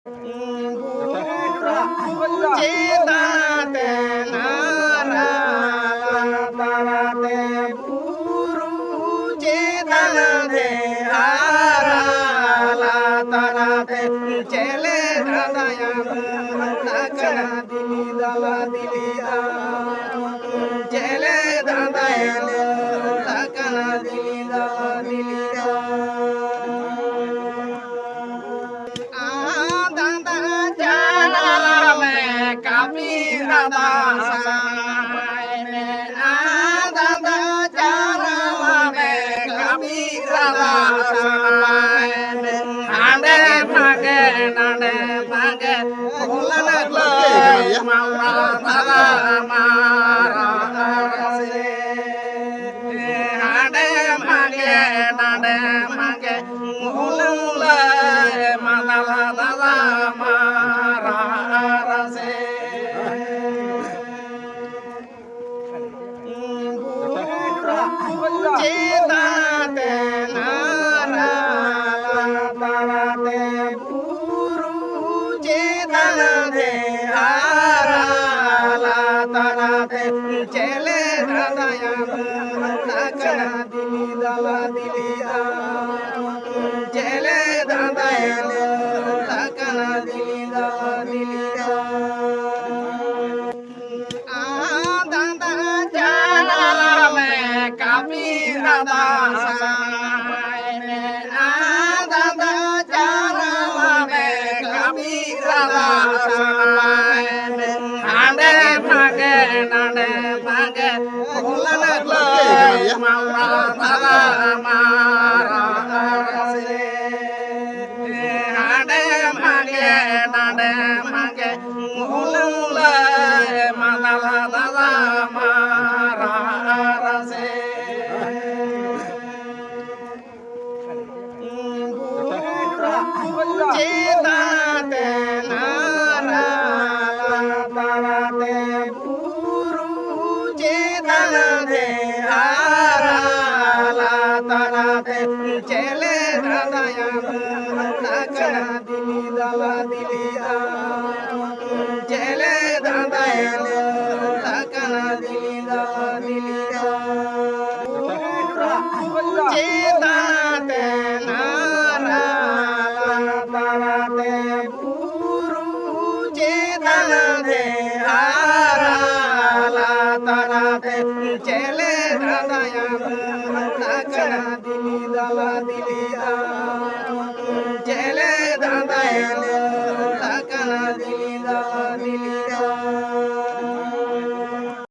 যে দাঁড়াতে নারা দাঁড়াতে গুরু যে দাঁড়াতে হারালা দাঁড়াতে ছেলে দাদায়া তাকনা দিলি দালা দিলি ছেলে দাদায়া তাকনা দিলি দালা দিলি Kami rada samai me adada jara me kami rada samai me ande mage ulana klo maura rada mara se ande mage ulala madala rada mara se যে দাঁড়াতে নারা দাঁড়াতে গুরু যে দাঁড়াতে হারালা দাঁড়াতে ছেলে দাদায়া তাকনা দিলি দালা দিলি ছেলে দাদায়া তাকনা দিলি দালা দিলি Kami rada samai me adada jara me kami rada samai me ande mage ulana klo maura rada mara se ande mage ulala madala rada mara se যে দাঁড়াতে নারা দাঁড়াতে গুরু যে দাঁড়াতে হারালা দাঁড়াতে ছেলে দাদায়া তাকনা দিলি দালা দিলি ছেলে দাদায়া তাকনা দিলি দালা দিলি যে দাঁড়াতে নারা দাঁড়াতে গুরু যে দাঁড়াতে হারালা দাঁড়াতে ছেলে দাদায়া তাকনা দিলি দালা দিলি ছেলে দাদায়া তাকনা দিলি দালা দিলি